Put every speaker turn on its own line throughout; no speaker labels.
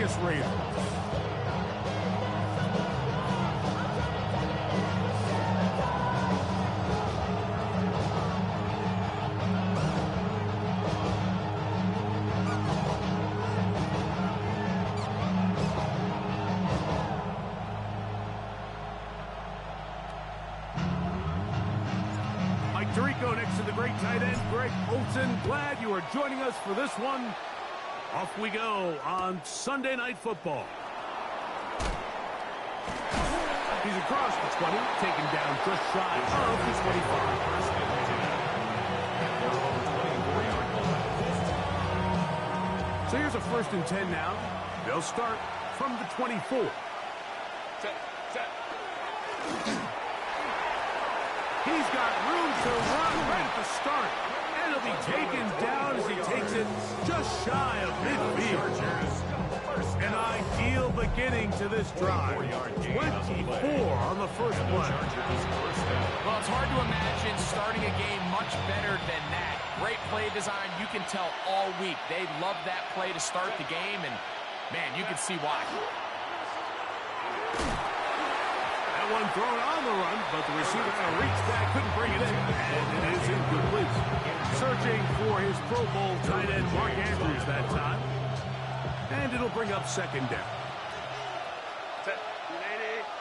this Raider. Tirico next to the great tight end, Greg Olsen. Glad you are joining us for this one. Off we go on Sunday Night Football. He's across the 20, taken down just shy of the 25. So here's a 1st and 10 now. They'll start from the 24. Set. He's got room to run right at the start. And he'll be taken down as he takes it just shy of midfield. An ideal beginning to this drive. 24 on the first play.
Well, it's hard to imagine starting a game much better than that. Great play design. You can tell all week they love that play to start the game, and, man, you can see why.
One thrown on the run, but the receiver kind of reached back, couldn't bring it in, and it is incomplete. Searching for his Pro Bowl tight end, Mark Andrews, that time. And it'll bring up 2nd down.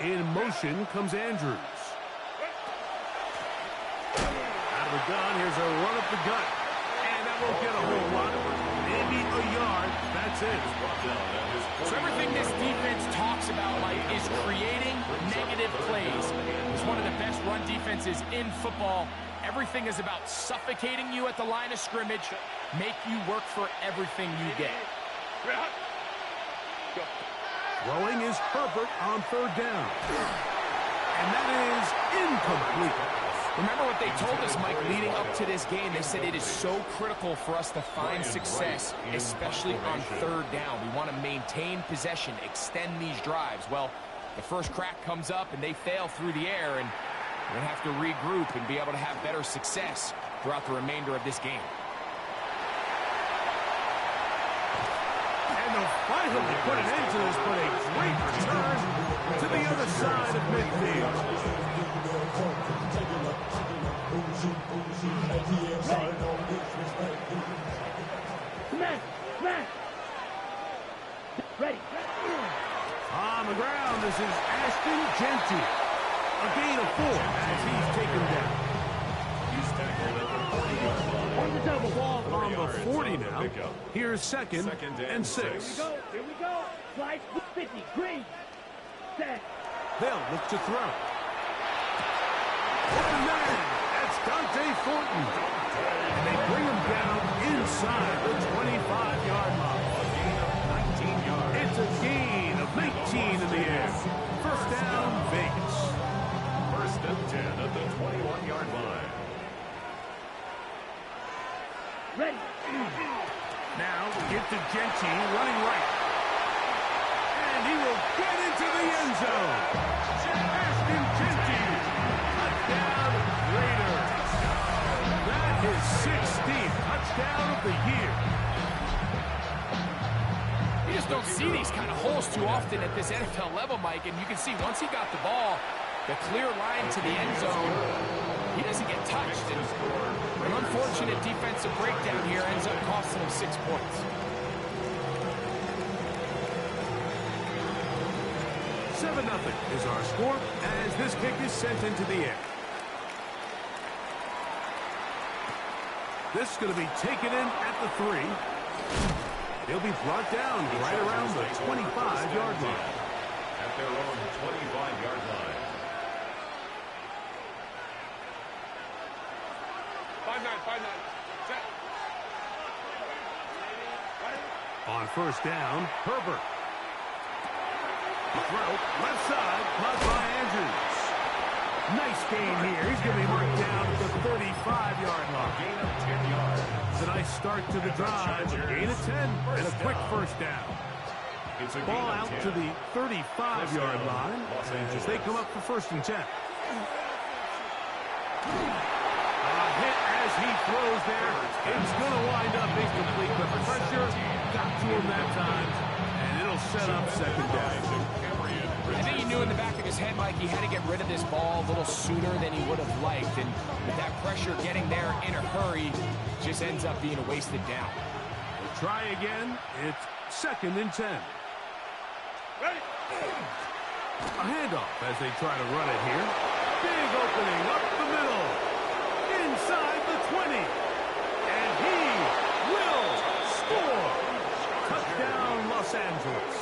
In motion comes Andrews. Out of the gun, here's a run up the gut. And that won't get a whole lot. Maybe a yard. That's it.
So everything this defense talks about, Mike, is creating negative plays. It's one of the best run defenses in football. Everything is about suffocating you at the line of scrimmage, make you work for everything you get.
Throwing is Herbert on 3rd down. And that is incomplete.
Remember what they told us, Mike, leading up to this game. They said it is so critical for us to find success, especially on 3rd down. We want to maintain possession, extend these drives. Well, the first crack comes up, and they fail through the air, and we're going to have to regroup and be able to have better success throughout the remainder of this game.
And they'll finally put an end to this, but a great return to the other side of midfield.
Ready.
On the ground, this is Ashton Genty. A gain of 4 as he's taken down.
On the double.
Ball on the 40 now. Here's 2nd and 6.
Here we go. Slide 50. Green. Set.
They'll look to throw. Open man. That's Dante Thornton. And they bring him down inside the 25-yard line. It's a gain of 19 in the air. 1st down, Vegas.
1st and 10 at the 21-yard line.
Ready.
Now we get to Genty running right. And he will get into the end zone. Ashton Genty. Touchdown, Raiders. That is 16th touchdown of the year.
You just don't see these kind of holes too often at this NFL level, Mike, and you can see once he got the ball, the clear line to the end zone, he doesn't get touched. And an unfortunate defensive breakdown here ends up costing him 6 points.
Nothing is our score as this kick is sent into the air. This is going to be taken in at the 3. He'll be brought down right around the 25-yard line.
At their own 25-yard line.
5-9. Set.
On 1st down, Herbert. Throw, left side, caught by Andrews. Nice gain here. He's going to be marked down at the 35-yard line.
Gain of 10 yards.
It's a nice start to the drive. A gain of 10 and a quick 1st down. Ball out to the 35-yard line as they come up for 1st and 10. Hit as he throws there. It's going to wind up incomplete. The pressure got to him that time, and it'll they'll set up second down.
I think he knew in the back of his head, Mike, he had to get rid of this ball a little sooner than he would have liked. And with that pressure getting there in a hurry, just ends up being a wasted down.
We'll try again. It's 2nd and 10.
Ready.
A handoff as they try to run it here. Big opening up the middle. Inside the 20. And he will score. Touchdown, Los Angeles.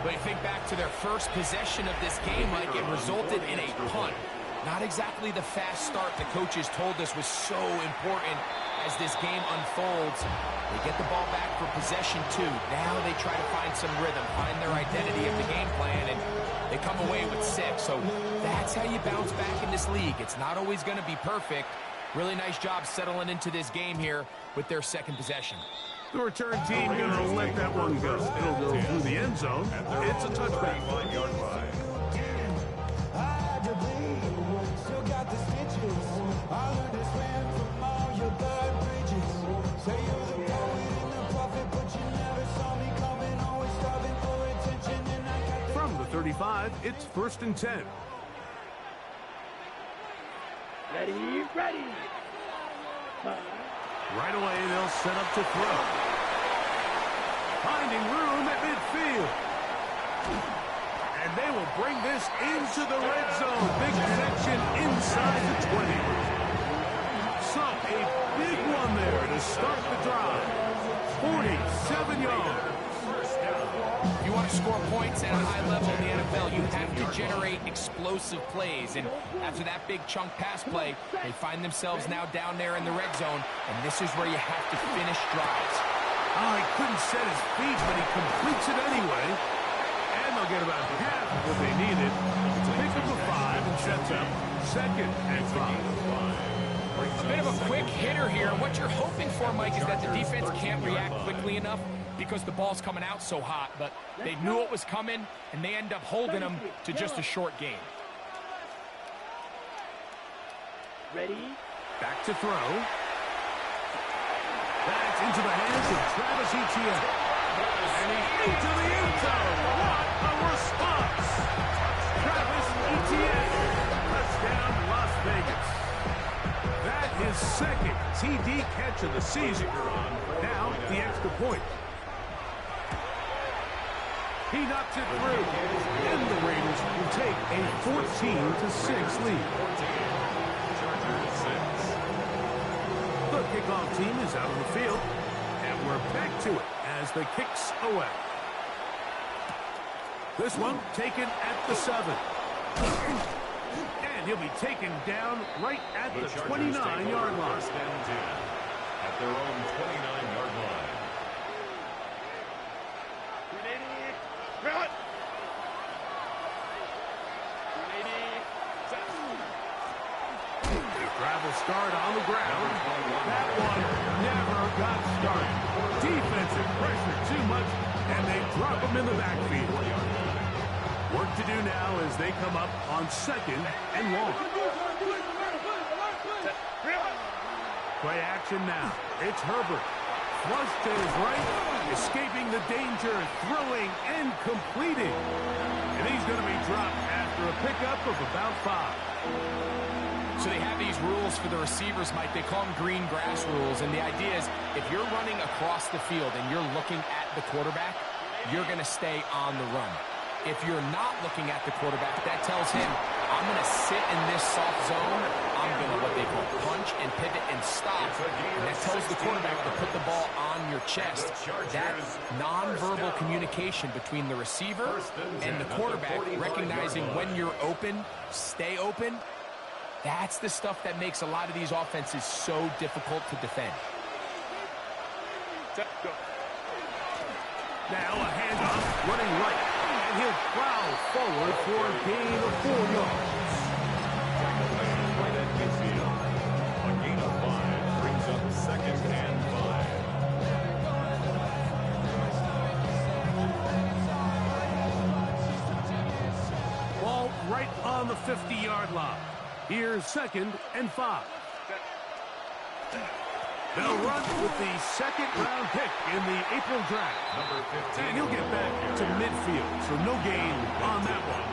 But you think back to their first possession of this game, Mike, it resulted in a punt. Not exactly the fast start the coaches told us was so important as this game unfolds. They get the ball back for possession 2. Now they try to find some rhythm, find their identity of the game plan, and they come away with 6. So that's how you bounce back in this league. It's not always going to be perfect. Really nice job settling into this game here with their second possession.
The return team going to let that one go. It'll go through the end zone. It's a touchback.
9-yard line.
From the 35, it's 1st and 10.
Ready, ready.
Right away, they'll set up to throw. Finding room at midfield. And they will bring this into the red zone. Big connection inside the 20. So a big one there to start the drive. 47 yards.
If you want to score points at a high level in the NFL, you have to generate explosive plays. And after that big chunk pass play, they find themselves now down there in the red zone, and this is where you have to finish drives.
Oh, he couldn't set his feet, but he completes it anyway. And they'll get about half of what they needed. It's a pick up of 5 and sets up 2nd and 5.
A bit of a quick hitter here. What you're hoping for, Mike, is that the defense can't react quickly enough because the ball's coming out so hot. But they knew it was coming, and they end up holding them to just a short gain.
Ready.
Back to throw. That's into the hands of Travis Etienne. And he's into the end zone. What a response. Travis Etienne. Touchdown, Las Vegas. That is 2nd TD catch of the season. Now, the extra point. He knocks it through. And the Raiders will take a 14-6 lead. The kickoff team is out on the field. And we're back to it as the kicks away. This one taken at the 7. And he'll be taken down right at the 29-yard line.
1st and 10 at their own 29-yard line.
Cut.
Drive will start on the ground. That one never got started. Defensive pressure too much, and they drop him in the backfield. Work to do now as they come up on 2nd and long. Play action now. It's Herbert. Flush to his right, escaping the danger, throwing and completing. And he's going to be dropped after a pickup of about 5.
So they have these rules for the receivers, Mike. They call them green grass rules. And the idea is if you're running across the field and you're looking at the quarterback, you're going to stay on the run. If you're not looking at the quarterback, that tells him, I'm going to sit in this soft zone. I'm going to what they call punch and pivot and stop. And that tells the quarterback to put the ball on your chest. That nonverbal communication between the receiver and the quarterback, recognizing when you're open, stay open, that's the stuff that makes a lot of these offenses so difficult to defend.
Now a handoff, running right. And he'll plow forward for a gain of 4 yards.
Right at midfield. A gain of 5 brings up 2nd and 5.
Ball right on the 50-yard line. Here's 2nd and 5. They'll run with the second-round pick in the April draft.
Number 15.
And he'll get back to midfield, so no gain on that one.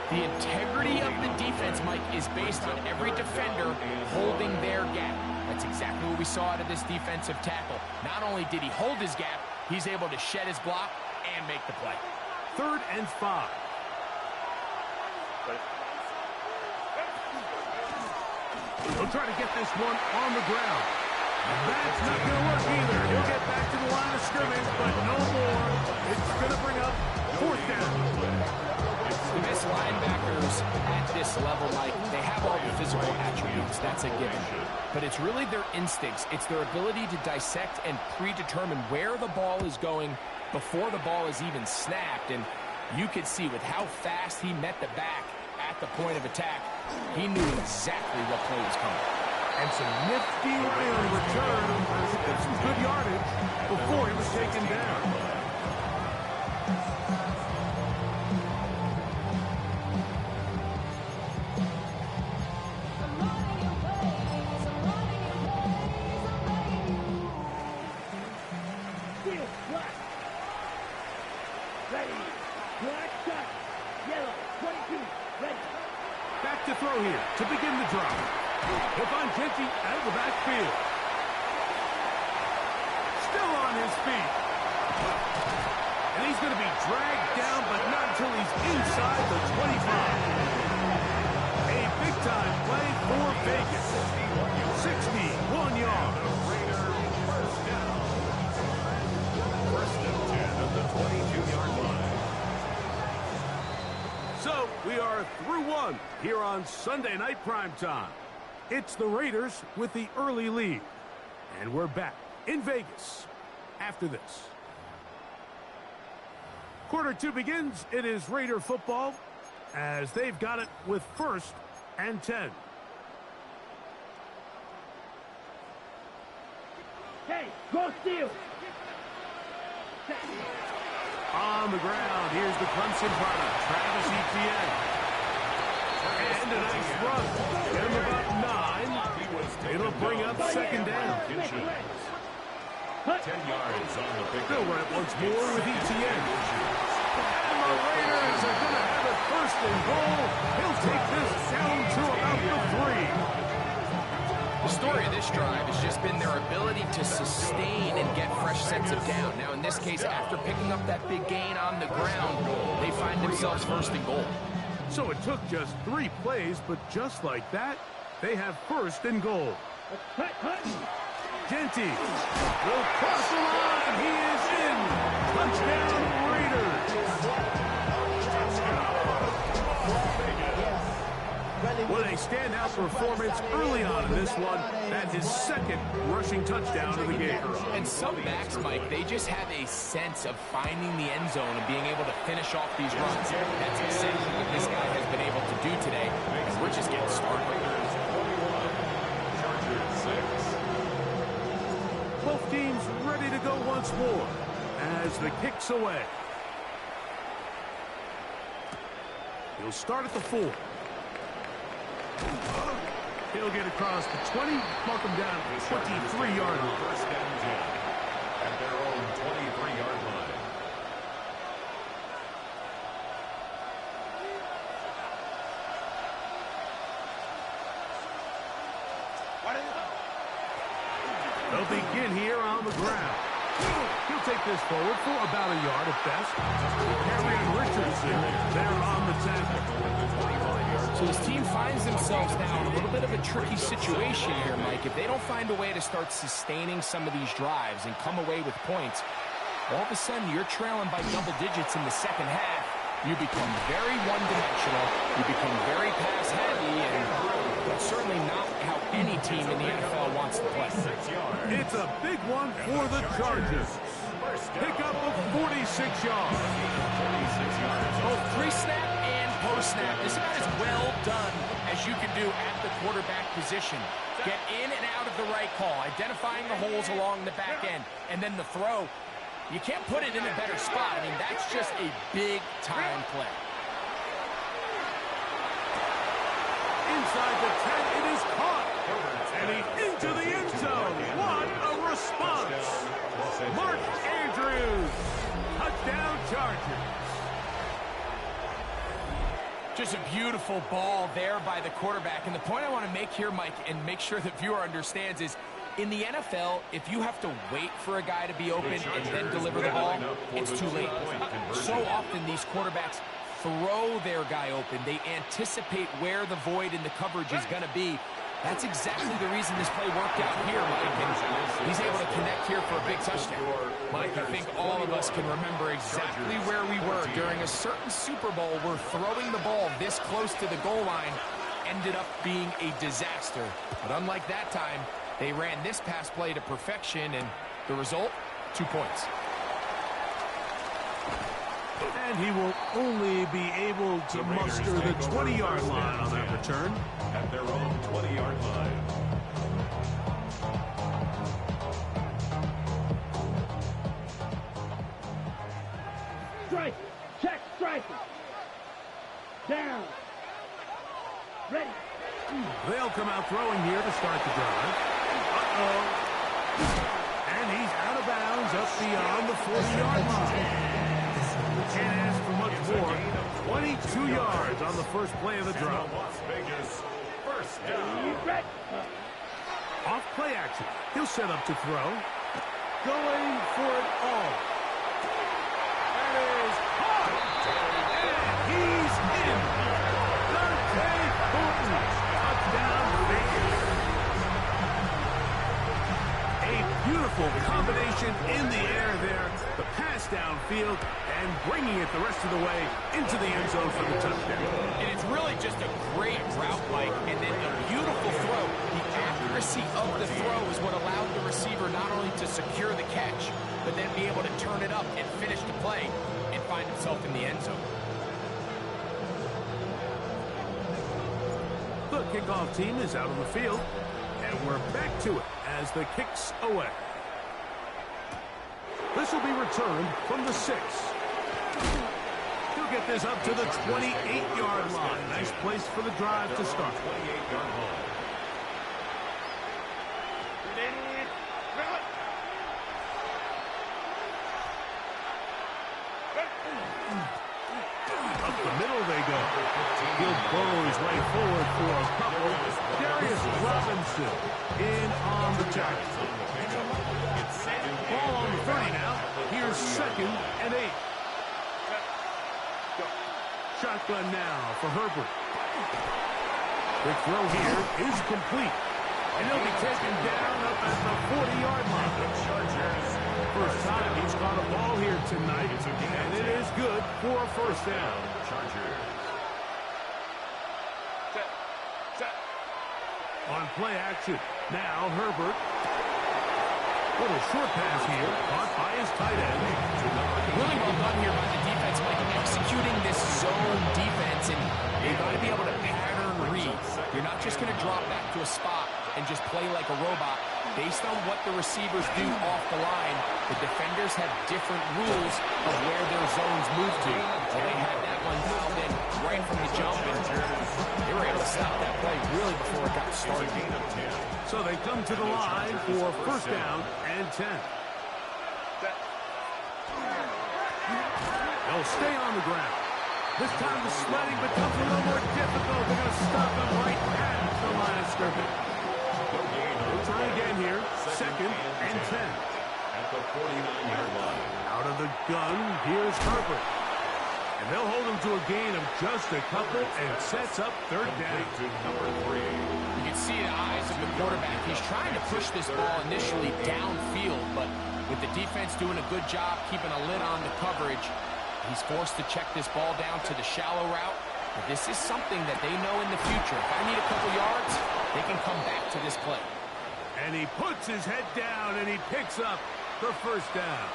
The integrity of the defense, Mike, is based on every defender holding their gap. That's exactly what we saw out of this defensive tackle. Not only did he hold his gap, he's able to shed his block and make the play.
3rd and 5. He'll try to get this one on the ground. That's not going to work either. He'll get back to the line of scrimmage, but no more. It's going to bring up 4th down.
The best linebackers at this level, Mike, they have all the physical attributes. That's a given. But it's really their instincts. It's their ability to dissect and predetermine where the ball is going before the ball is even snapped. And you could see with how fast he met the back at the point of attack, he knew exactly what play was coming.
And some nifty in return. Some good yardage before he was taken down. To throw here to begin the drive. He'll find Genty out of the backfield. Still on his feet. And he's going to be dragged down, but not until he's inside the 25. A big-time play for Vegas. 61 yards.
First down. First and 10 at the 22-yard line.
So, we are through one here on Sunday Night Primetime. It's the Raiders with the early lead. And we're back in Vegas after this. Quarter 2 begins. It is Raider football as they've got it with 1st and 10.
Hey, go steal.
On the ground, here's the Clemson product, Travis Etienne. And a nice run. Get him about 9. It'll bring up 2nd down.
10 yards on the pick.
They'll run it once more with Etienne. And the Raiders are going to have it 1st and goal. He'll take this down to about the 3.
The story of this drive has just been their ability to sustain and get fresh sets of down. Now, in this case, after picking up that big gain on the ground, they find themselves 1st and goal.
So it took just 3 plays, but just like that, they have 1st and goal. Genty will cross the line. He is in. Touchdown, Raiders. What a standout performance early on in this one. That's his 2nd rushing touchdown of the game.
And some backs, Mike, they just have a sense of finding the end zone and being able to finish off these runs. That's exactly what this guy has been able to do today, and we're just getting started.
Both teams ready to go once more as the kick's away. He'll start at the 4. He'll get across the 20, mark him down at the 23-yard line.
1st and 10 at their own 23-yard line.
They'll begin here on the ground. He'll take this forward for about a yard at best. Carrion Richardson there on the tackle.
So his team finds themselves now in a little bit of a tricky situation here, Mike. If they don't find a way to start sustaining some of these drives and come away with points, all of a sudden you're trailing by double digits in the 2nd half. You become very one-dimensional. You become very pass-heavy, and that's certainly not how any team in the NFL wants to play.
It's a big one for the Chargers. Pickup of 46 yards.
Both pre-snap and post-snap is about as well done as you can do at the quarterback position. Get in and out of the right call, identifying the holes along the back end, and then the throw. You can't put it in a better spot. I mean, that's just a big-time play.
inside the 10. It is caught. And he's into the end zone. What a response. Mark Andrews. Touchdown Chargers.
Just a beautiful ball there by the quarterback. And the point I want to make here, Mike, and make sure the viewer understands is, in the NFL, if you have to wait for a guy to be open and then deliver the ball, it's too late. So often these quarterbacks throw their guy open. They anticipate where the void in the coverage is going to be. That's exactly the reason this play worked out here, Mike. And he's able to connect here for a big touchdown. Mike, I think all of us can remember exactly where we were during a certain Super Bowl where throwing the ball this close to the goal line ended up being a disaster. But unlike that time, they ran this pass play to perfection, and the result, 2 points.
And he will only be able to muster the 20-yard line on that return.
At their own 20-yard line.
Strike. Check striking. Down. Ready.
They'll come out throwing here to start the drive. And he's out of bounds up beyond the 40-yard line. Can't ask for much more. 22 yards on the first play of the drive.
Las Vegas, first down.
Off play action. He'll set up to throw. Going for it all. That is caught. And he's in. Dante Thornton. Touchdown Vegas. A beautiful combination in the air there. The pass downfield and bringing it the rest of the way into the end zone for the touchdown.
And it's really just a great route, Mike, and then a beautiful throw. The accuracy of the throw is what allowed the receiver not only to secure the catch, but then be able to turn it up and finish the play and find himself in the end zone.
The kickoff team is out on the field, and we're back to it as the kick's away. This will be returned from the 6. He'll get this up to the 28-yard line. Nice place for the drive to start.
28-yard line.
Ready. Run.
Up the middle they go. He'll blow his way forward for a couple. Darius Robinson in on the tackle. Ball on the 30 now. Here's 2nd and 8. Shotgun now for Herbert. The throw here is complete. And he'll be taken down up at the 40-yard line. First time he's caught a ball here tonight, and it is good for a first down. On play action, now Herbert. Little short pass here, caught by his tight end.
Really well done here by the defense, Mike, executing this zone defense, and you've got to be able to pattern read. You're not just going to drop back to a spot and just play like a robot. Based on what the receivers do off the line, the defenders have different rules of where their zones move to. Well, they had that one dialed in right from the jump, and they were able to stop that play really before it got started.
So they come to the line for first down and 10. They'll stay on the ground. This time the sledding becomes a little more difficult. They're going to stop them right at the line of scrimmage. We'll try again here. 2nd and 10.
At the 49-yard line.
Out of the gun, here's Herbert. And they'll hold him to a gain of just a couple and sets up 3rd down.
To number 3.
You can see the eyes of the quarterback. He's trying to push this ball initially downfield, but with the defense doing a good job keeping a lid on the coverage, he's forced to check this ball down to the shallow route. But this is something that they know in the future. If I need a couple yards, they can come back to this play.
And he puts his head down and he picks up the first down.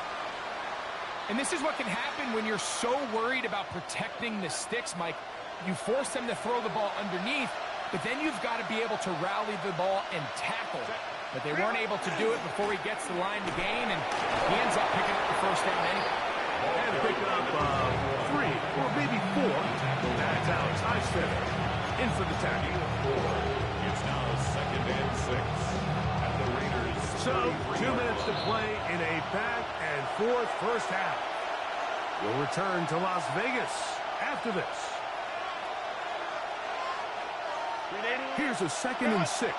And this is what can happen when you're so worried about protecting the sticks, Mike. You force them to throw the ball underneath, but then you've got to be able to rally the ball and tackle. But they weren't able to do it before he gets the line to gain, and he ends up picking up the first down anyway.
And picking up 3 or maybe 4. That's how Ty said it. in for the tackle.
It's now 2nd and 6. And the Raiders.
So, 2 minutes to play in a back-and-forth first half. We'll return to Las Vegas after this. Here's a 2nd and 6.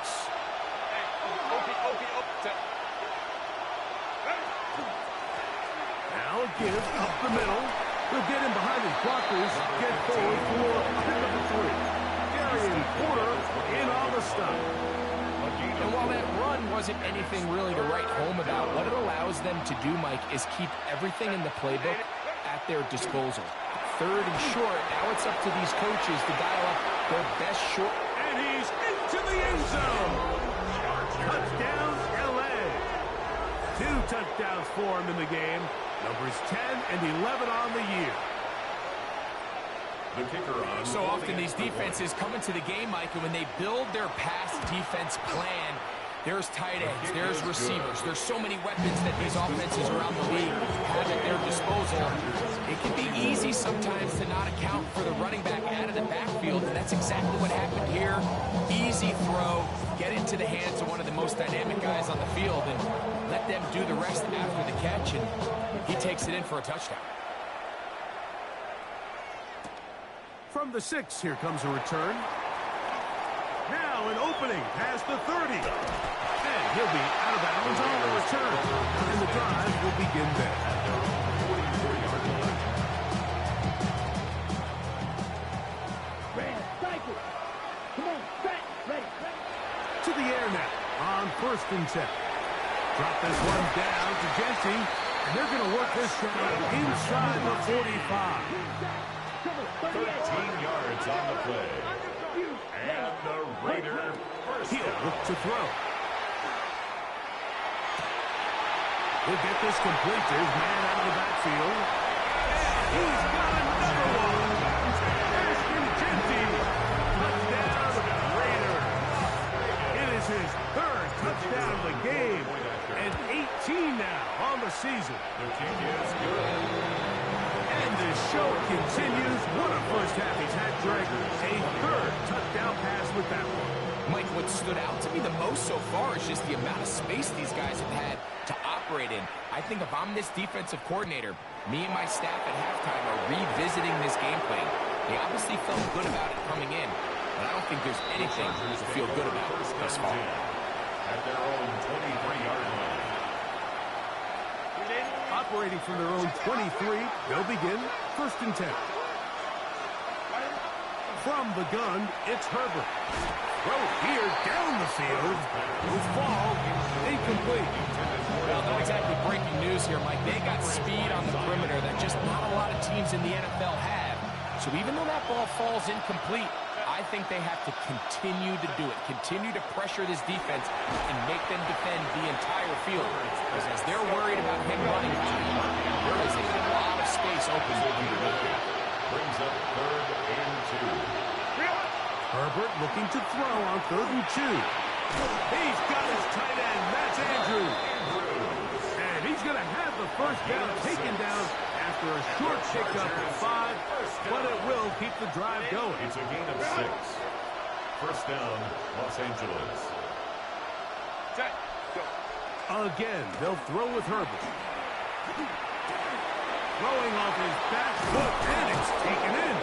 Now a give up the middle. He'll get in behind his blockers, get forward for pickup of 3. Darian Porter in on the stop.
And while that run wasn't anything really to write home about, what it allows them to do, Mike, is keep everything in the playbook at their disposal. 3rd and short, now it's up to these coaches to dial up their best short.
And he's into the end zone. Touchdown, L.A. 2 touchdowns for him in the game. Numbers 10 and 11 on the year.
The kicker on.
So often these defenses come into the game, Mike, and when they build their pass defense plan, there's tight ends, there's receivers, there's so many weapons that these offenses around the league have at their disposal. It can be easy sometimes to not account for the running back out of the backfield, and that's exactly what happened here. Easy throw, get into the hands of one of the most dynamic guys on the field, and let them do the rest after the catch, and he takes it in for a touchdown.
From the 6, here comes a return. Now an opening past the 30. And he'll be out of bounds on the return. And the drive will begin there.
Come on, set, ready.
To the air now on 1st and 10. Drop this one down to Genty. And they're going to work this shot inside the 45.
13 yards on the play. And the Raider first
He'll
down.
look to throw. He'll get this complete to his man out of the backfield. And he's got another one. Ashton Genty. Touchdown, Raiders. It is his 3rd touchdown of the game. And 18 now on the season.
The kick is good.
And the show continues. What a first half he's had, Greg. A 3rd touchdown pass with that one.
Mike, what stood out to me the most so far is just the amount of space these guys have had to operate in. I think if I'm this defensive coordinator, me and my staff at halftime are revisiting this game plan. They obviously felt good about it coming in, but I don't think there's anything to feel good about thus far.
At their own 23-yard line.
Operating from their own 23, they'll begin 1st and 10. From the gun, it's Herbert. Throw here down the field. Will fall incomplete.
Well, not exactly breaking news here, Mike. They got speed on the perimeter that just not a lot of teams in the NFL have. So even though that ball falls incomplete, I think they have to continue to do it. Continue to pressure this defense and make them defend the entire field. Because as they're worried about him running, there is a lot of space open underneath.
Brings up 3rd and 2.
Herbert looking to throw on 3rd and 2. He's got his tight end. That's Andrews. And he's going to have the first down taken down after a short pickup at 5, but it will keep the drive going.
It's a gain of 6. First down, Los Angeles.
Again, they'll throw with Herbert. Throwing off his back foot, and it's taken in.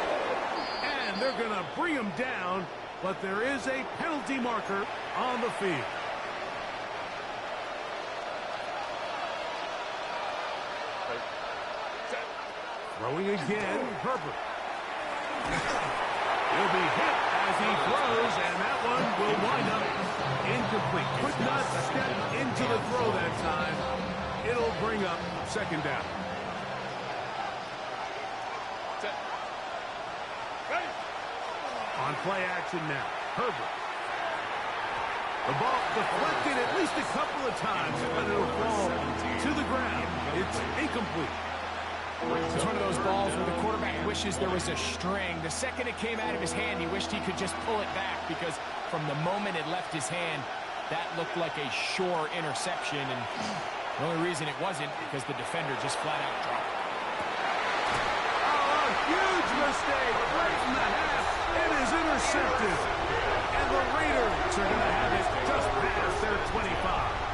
And they're going to bring him down, but there is a penalty marker on the field. Throwing again, Herbert. He'll be hit as he throws, and that one will wind up incomplete. Could not step into the throw that time. It'll bring up 2nd down. On play action now, Herbert. The ball deflected at least a couple of times, but it'll fall to the ground. It's incomplete.
It's one of those balls where the quarterback wishes there was a string. The second it came out of his hand, he wished he could just pull it back because from the moment it left his hand, that looked like a sure interception. And the only reason it wasn't because the defender just flat out dropped it.
Oh, a huge mistake right in the half. It is intercepted. And the Raiders are going to have it just past their 25.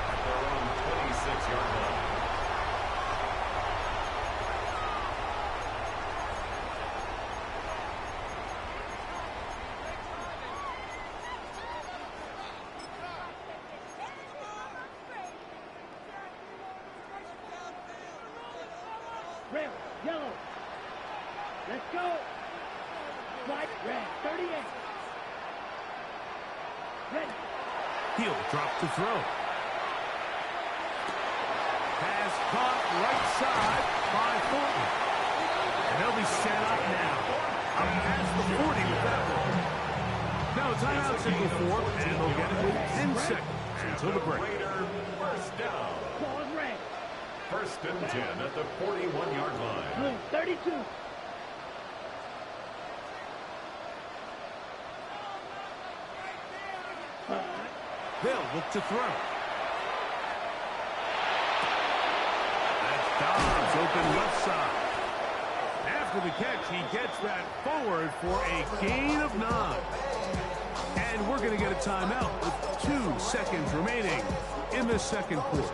At their own 26-yard line.
Red, yellow. Let's go. White, red, 38. Ready.
He'll drop to throw. Pass caught right side by Thornton. And they'll be set up now. Up past the 40 with that one. Now timeout signal for, and they'll get it with 10 seconds until the break.
Raider first down.
Ball is red.
First and 10 at the 41-yard line.
Blue, 32.
They'll look to throw. That's Dobbs open left side. After the catch, he gets that forward for a gain of 9. And we're going to get a timeout with 2 seconds remaining in the second quarter.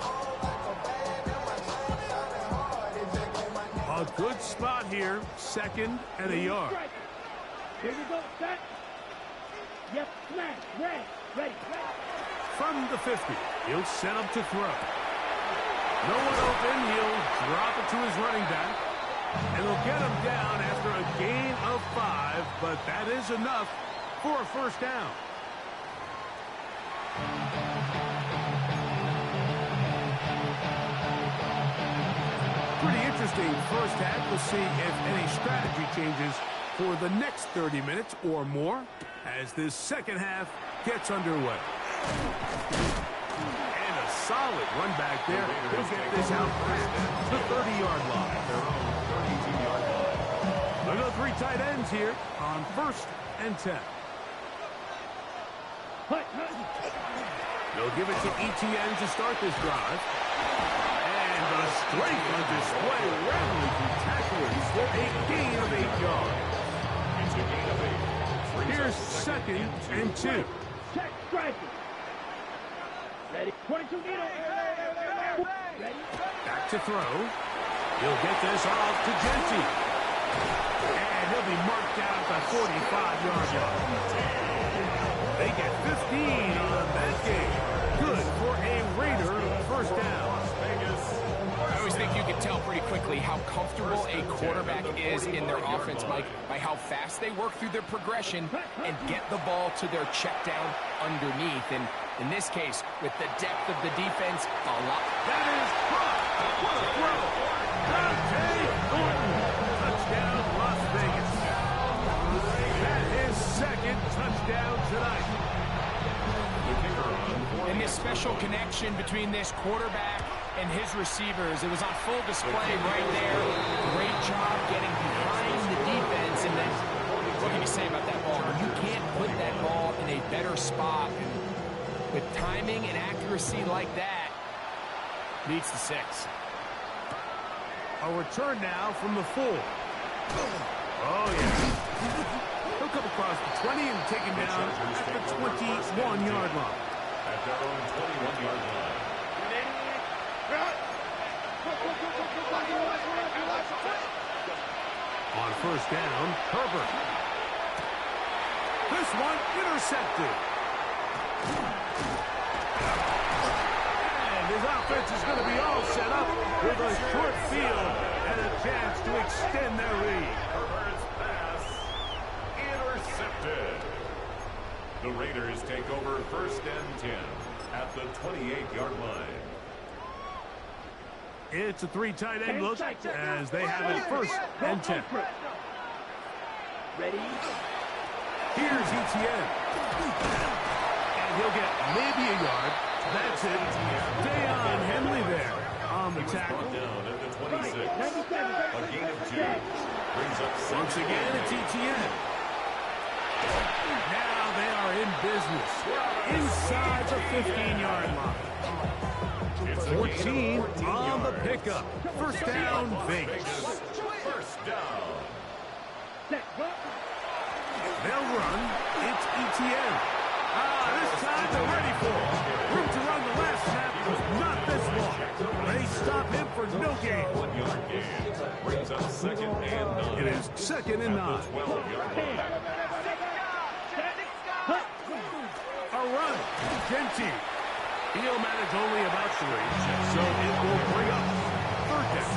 A good spot here, 2nd and a yard.
Here we go, set. Yep, smash, red, ready.
From the 50, he'll set up to throw. No one open, he'll drop it to his running back. And they'll get him down after a gain of 5, but that is enough for a first down. Pretty interesting first half. We'll see if any strategy changes for the next 30 minutes or more as this second half gets underway. And a solid run back there. He'll get this out past the 30-yard line.
Their own 32-yard line.
Look at 3 tight ends here on 1st and 10. They'll give it to ETN to start this drive. And the strength on display rarely can tackle it for a gain of 8 yards.
It's a gain of 8.
Here's 2nd and 2.
Check, striking. Ready, 22 needle. Ready.
Back to throw. He'll get this off to Genty. And he'll be marked down at the 45-yard line. They get 15 on that game. Good for a Raider first down.
I always think you can tell pretty quickly how comfortable a quarterback is in their offense, Mike, by how fast they work through their progression and get the ball to their check down underneath. And in this case, with the depth of the defense, a lot.
That is caught. What a throw. Dante Thornton. Touchdown, Las Vegas. That is 2nd touchdown tonight.
And this special connection between this quarterback and his receivers, it was on full display right there. Great job getting behind the defense. And then, what can you say about that ball? You can't put that ball in a better spot. And with timing and accuracy like that, beats the 6.
A return now from the 4. Oh, yeah. He'll come across the 20 and take him down at the 21-yard line.
At their own 21-yard line.
On first down, Herbert. This one intercepted. And his offense is going to be all set up with a short field and a chance to extend their lead.
Herbert's pass intercepted. The Raiders take over 1st and 10 at the 28-yard line.
It's a 3 tight end look as they have it 1st and 10.
Ready.
Here's ETN. And he'll get maybe a yard. That's it. Deion Henley there on the tackle.
Brought down at the 26. A gain of 2. Brings up
Once again, it's ETN. Now they are in business inside the 15-yard line. 14 on the pickup. First down, Vegas.
First down.
They They'll run. It's ETN. This time they're ready for it. Room to run the last snap was not this long. They stop him for no gain.
1 yard gain. Brings up 2nd and 9.
It is 2nd and 9.
12-yard line.
A run. Genty. He'll manage only about 3, so it will bring up 3rd down.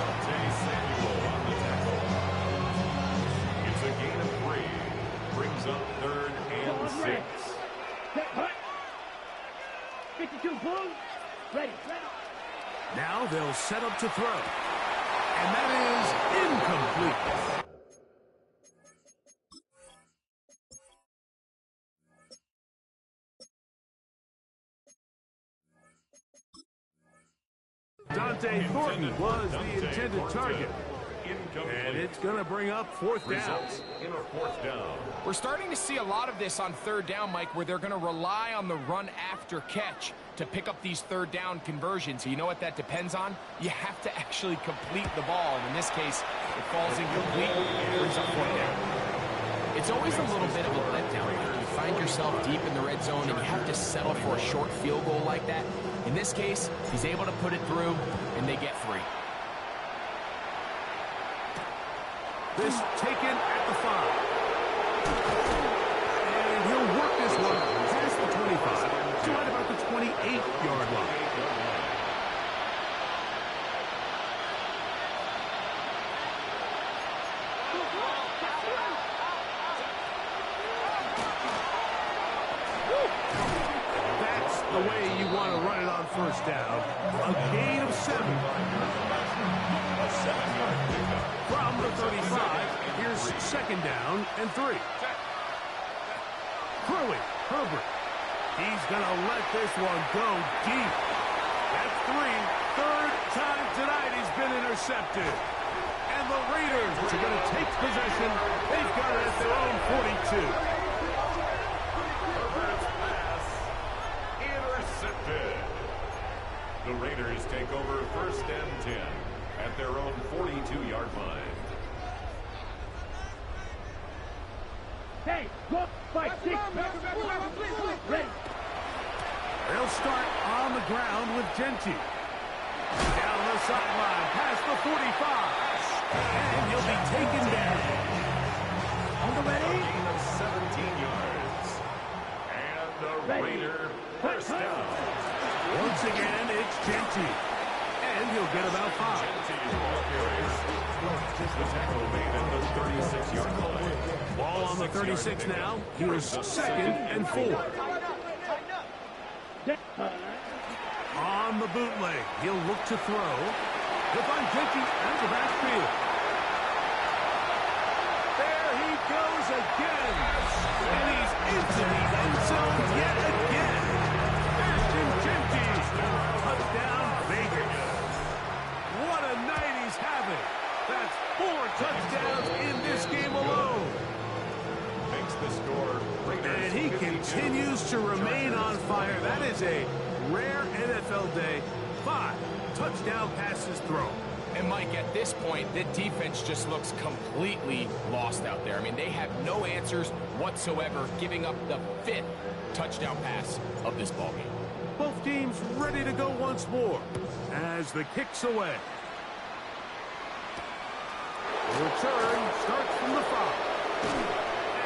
Samuel on the tackle. It's a gain of 3. Brings up 3rd and 6.
52 Bulls. Ready.
Now they'll set up to throw. And that is incomplete. Dante Thornton was the intended target. And it's going to bring up 4th down.
In a 4th down.
We're starting to see a lot of this on 3rd down, Mike, where they're going to rely on the run after catch to pick up these 3rd down conversions. You know what that depends on? You have to actually complete the ball. And in this case, it falls incomplete and brings up 4th down. It's always a little bit of a letdown. Like you find yourself deep in the red zone and you have to settle for a short field goal like that. In this case, he's able to put it through, and they get 3.
This taken at the 5. And he'll work this one past the 25 to right about the 28-yard line. That's the way you want to run it on 1st down. A gain of 7.
A 7-yard pickup.
From the 35, here's 2nd down and 3. Throwing, Herbert. He's going to let this one go deep. That's 3. 3rd time tonight he's been intercepted. And the Raiders are going to take possession. They've got it at their own 42.
Herbert's pass intercepted. The Raiders take over 1st and 10 at their own 42-yard line.
Hey, go. 5, 6. Ready.
They'll start on the ground with Genty. Down the sideline, past the 45. And he'll be taken down.
On the ready.
Gain of 17 yards. And the Raider 1st down.
Once again, it's Genty. And he'll get about 5.
The tackle made at the 36-yard line.
Ball on the 36 now. Here's 2nd and 4. On the bootleg, he'll look to throw. He'll find Genty at the backfield. There he goes again. And he's into the end zone yet again. Ashton Genty. Touchdown, Vegas. What a night he's having. That's 4 touchdowns in this game alone.
Makes the score.
And he continues to remain on fire. That is a rare NFL day. 5 touchdown passes thrown.
And Mike, at this point, the defense just looks completely lost out there. I mean, they have no answers whatsoever, giving up the 5th touchdown pass of this ballgame.
Both teams ready to go once more as the kick's away. The return starts from the 5.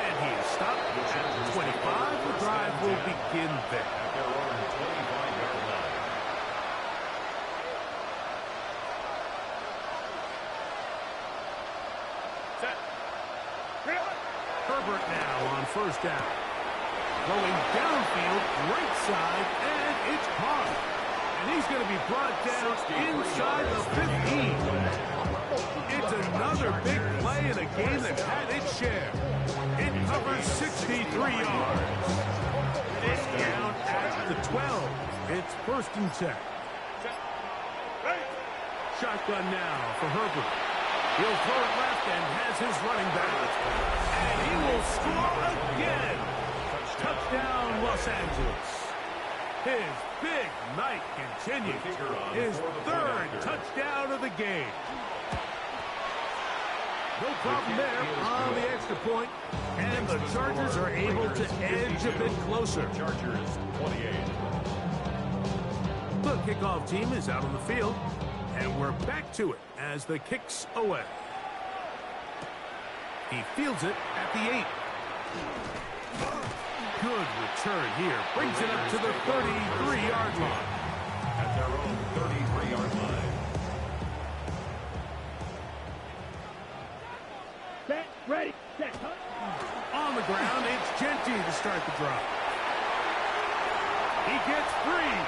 And he is stopped at the 25. The drive will begin there.
At their own 25-yard line.
Set.
Herbert now on 1st down. Going downfield, right side, and it's caught. And he's going to be brought down inside the 15. It's another big play in a game that had its share. It covers 63 yards. It's down at the 12. It's 1st and 10. Shotgun now for Herbert. He'll throw it left and has his running back. And he will score again. Touchdown, Los Angeles. His big night continues. His 3rd touchdown of the game. No problem there on the extra point. And the Chargers are able to edge a bit closer.
Chargers 28.
The kickoff team is out on the field. And we're back to it as the kick's away. He fields it at the 8. Good return here. Brings it up to the 33-yard line.
At their own 33-yard line.
Set, ready, set,
On the ground, it's Genty to start the drive. He gets free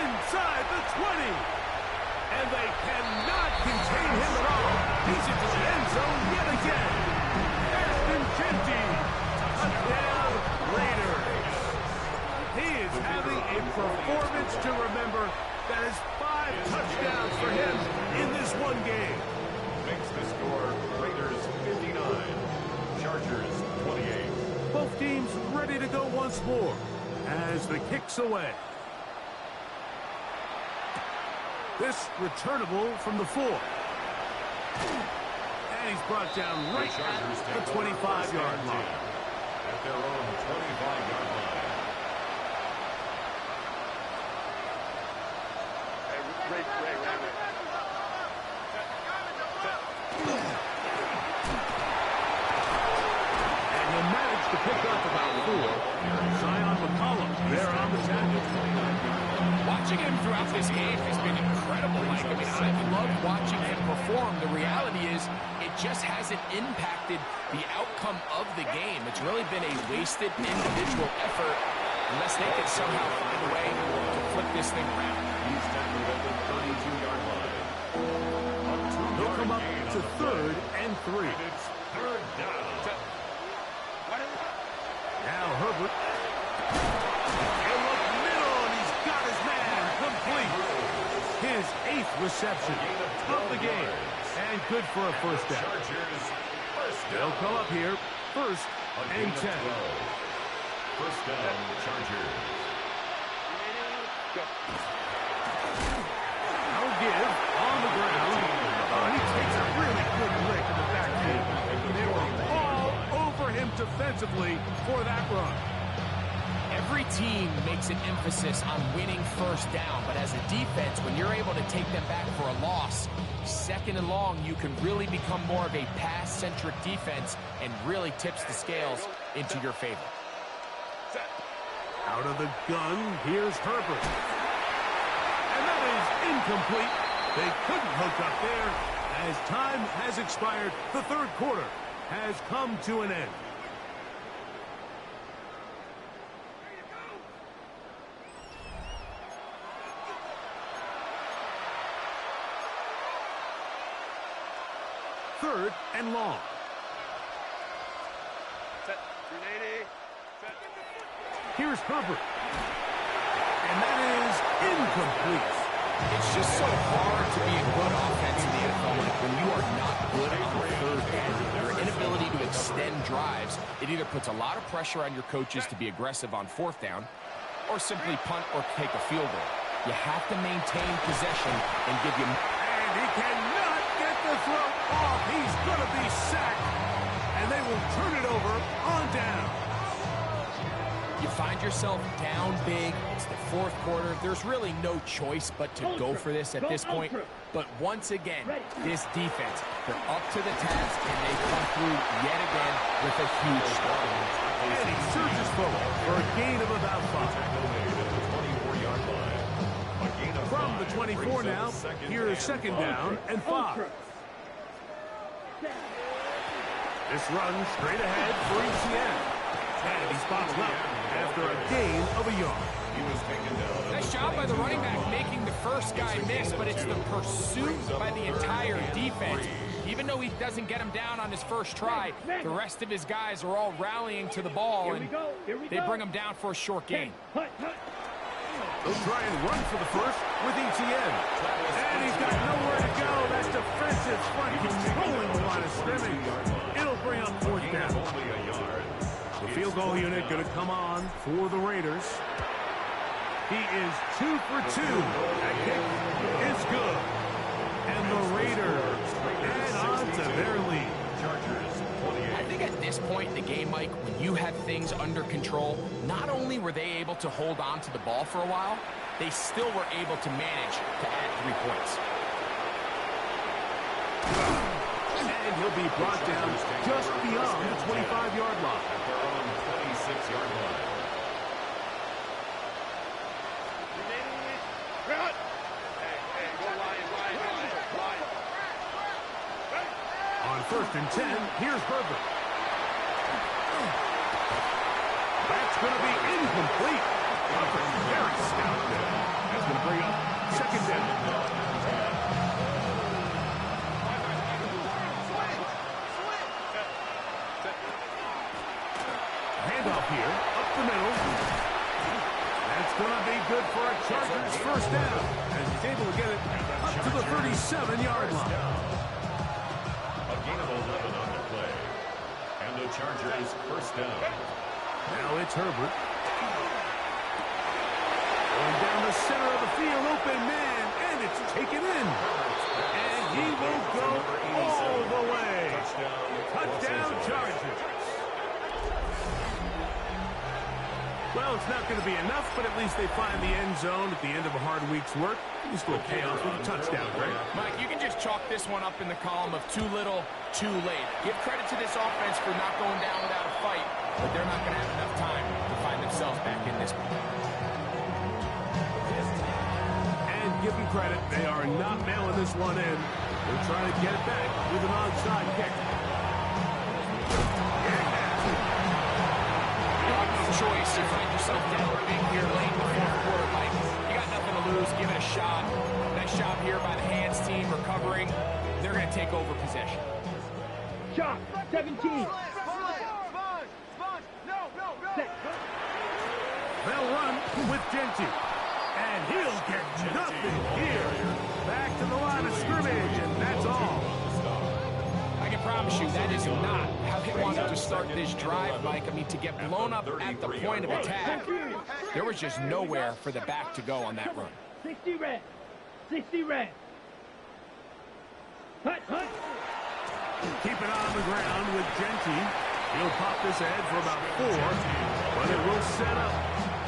inside the 20. And they cannot contain him at all. He's into the end zone yet again. Ashton Genty. Touchdown, Raiders. He is having a performance to remember. That is 5 touchdowns for him in this one game.
Makes the score Raiders 59, Chargers 28.
Both teams ready to go once more as the kick's away. This returnable from the 4. And he's brought down right at the 25-yard line.
At their own 25-yard line.
And he managed to pick up about 4. Zion McCollum there on the tackle.
Watching him throughout this game has been incredible, Mike. I mean, I love watching him perform. The reality is it just hasn't impacted the outcome of the game. It's really been a wasted individual effort unless they can somehow find a way to flip this thing around.
He's tackled at the 32-yard line.
They'll come up to 3rd and 3.
It's 3rd down.
Now Herbert. In the middle, and he's got his man complete. His 8th reception of the game. And good for a first down.
Chargers first down.
They'll come up here 1st and 10.
First down, Chargers.
Now give on the ground. He takes a really good lick in the backfield. They were all over him defensively for that run.
Every team makes an emphasis on winning first down, but as a defense, when you're able to take them back for a loss, 2nd and long, you can really become more of a pass-centric defense and really tips the scales into your favor.
Out of the gun, here's Herbert. And that is incomplete. They couldn't hook up there. As time has expired, the 3rd quarter has come to an end. Third and long.
Set, 380. Set.
Here's Herbert. And that is incomplete.
It's just so hard to be a good offense in the NFL when you are not good on 3rd down. Your inability to extend drives, it either puts a lot of pressure on your coaches to be aggressive on 4th down or simply punt or take a field goal. You have to maintain possession and give you...
And he cannot get the throw off. He's going to be sacked. And they will turn it over on down.
You find yourself down big. It's the 4th quarter. There's really no choice but to go for this at this point. But once again, this defense, they're up to the task, and they come through yet again with a huge start.
And he surges forward for a gain of about 5. From the 24 now, here is 2nd down and 5. This run straight ahead for ETN. And he spots up after a gain of a yard.
He was taken down.
Nice job by the running back making the first guy miss, but it's the pursuit by the entire defense. Even though he doesn't get him down on his first try, the rest of his guys are all rallying to the ball, and they bring him down for a short gain.
They'll try and run for the first with ETN. And he's got nowhere to go. That defensive front controlling the line of scrimmage. It'll bring up 4th down. The field goal unit going to come on for the Raiders. He is 2 for 2. That kick is good. And the Raiders add on to their lead.
had things under control, not only were they able to hold on to the ball for a while, they still were able to manage to add 3 points.
And he'll be brought down just beyond the 25-yard line.
At their own 26-yard line.
On 1st and 10, here's Herbert. That's going to be incomplete. Very stout there. That's going to bring up 2nd down. Handoff here, up the middle. That's going to be good for a Chargers 1st down, as he's able to get it up to the 37-yard line.
A gain of 11 on the play. And the Chargers 1st down.
Now it's Herbert. Going down the center of the field, open man, and it's taken in. And he will go all the way. Touchdown Chargers. Well, it's not going to be enough, but at least they find the end zone at the end of a hard week's work. You still pay off with a touchdown, right?
Mike, you can just chalk this one up in the column of too little, too late. Give credit to this offense for not going down without a fight, but they're not going to have enough time to find themselves back in this one.
And give them credit, they are not mailing this one in. They're trying to get it back with an onside kick.
Choice, you find yourself down big here late in the 4th quarter, Mike. You got nothing to lose, give it a shot. Nice job here by the hands team recovering. They're going to take over possession.
Shot, 17.
They'll run with Genty. And he'll get nothing here. Back to the line of scrimmage, and that's all.
I can promise you that is not how they wanted to start this drive, Mike. I mean, to get blown up at the point of attack, there was just nowhere for the back to go on that run.
60 red. 60 red. Hut, hut.
Keep it on the ground with Genty. He'll pop this ahead for about 4, but it will set up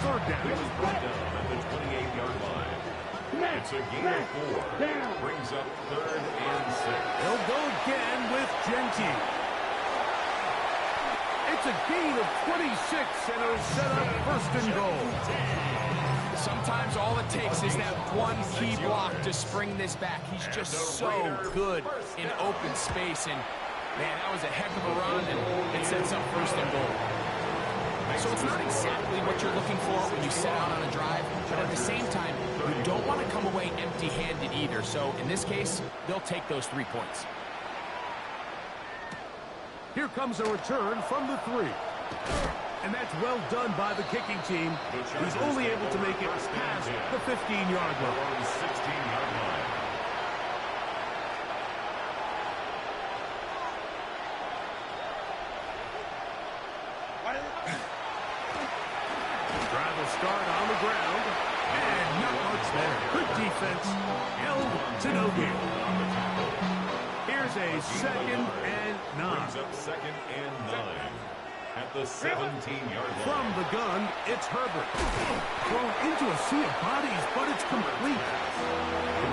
3rd down.
He was brought down at the 28-yard line. It's a gain of 4. Brings up 3rd and 6.
He'll go again with Genty. It's a gain of 26, and it'll set up 1st and goal.
Sometimes all it takes is that one key block to spring this back. He's just so good in open space, and man, that was a heck of a run, and it sets up 1st and goal. So it's not exactly what you're looking for when you set out on a drive, but at the same time, you don't want to come away empty-handed either. So in this case, they'll take those 3 points.
Here comes a return from the 3. And that's well done by the kicking team. He's only able to make it past the 15-yard line.
16-yard line.
Drive will start on the ground. And not much there. Good defense. Held to no gain. Here's a 2nd and 9.
Brings up 2nd and 9. At the 17-yard line.
From the gun, it's Herbert. Thrown into a sea of bodies, but it's complete.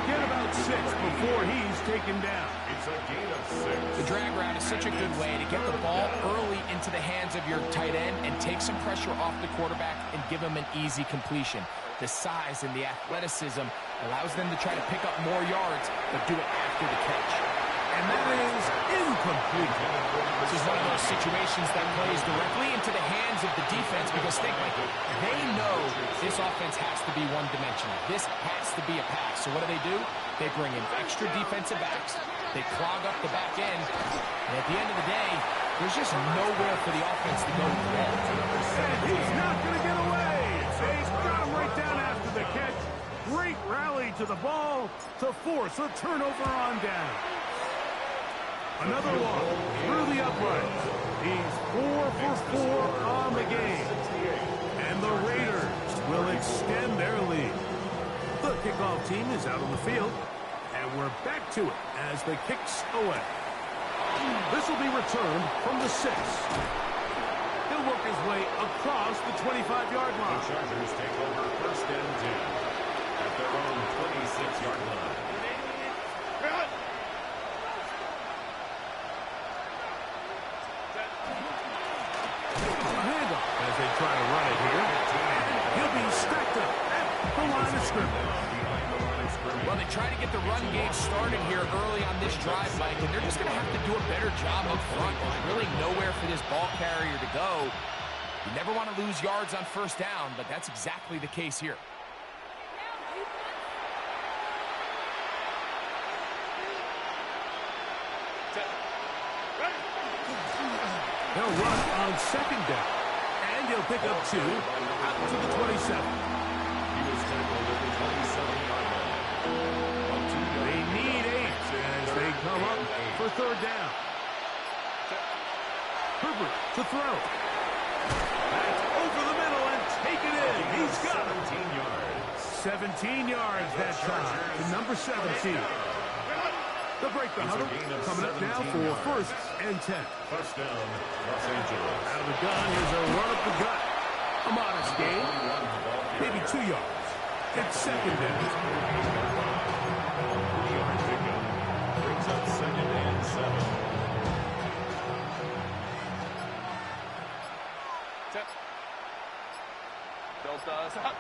Get about 6 before he's taken down.
It's a gain of 6.
The drag route is such a good way to get the ball early into the hands of your tight end and take some pressure off the quarterback and give him an easy completion. The size and the athleticism allows them to try to pick up more yards, but do it after the catch.
And that is incomplete.
This is one of those situations that plays directly into the hands of the defense because think like it. They know this offense has to be one-dimensional. This has to be a pass. So what do? They bring in extra defensive backs. They clog up the back end. And at the end of the day, there's just nowhere for the offense to go with the ball.
And he's not going to get away. They've got him right down after the catch. Great rally to the ball to force a turnover on down. Another walk through the uprights. He's 4 for 4 on the game. And the Raiders will extend their lead. The kickoff team is out on the field. And we're back to it as the kick's away. This will be returned from the 6. He'll work his way across the 25-yard line.
The Chargers take over first and 10 at their own 26-yard line.
Handoff as they try to run it here. He'll be stacked up at the line of scrimmage.
Well, they try to get the run game started here early on this drive, Mike, and they're just going to have to do a better job up front. There's really nowhere for this ball carrier to go. You never want to lose yards on first down, but that's exactly the case here.
They'll run on second down, and he'll pick up 2 out to the 27.
He was tackled at the 27-yard line.
They need 8 as they come up for third down. Herbert to throw. That's over the middle and take it in. He's got it.
17 yards.
17 yards that time to number 17. They'll break the huddle. Coming up now for first and 10.
First down, Los Angeles.
Out of the gun, here's a run up the gut. A modest gain. Maybe 2 yards. It's second down.
3-yard pickup brings up second and 7.
Delta, stop.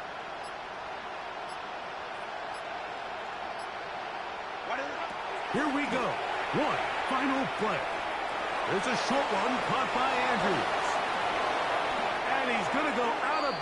Here we go. One final play. There's a short one caught by Andrews. And he's going to go out of bounds.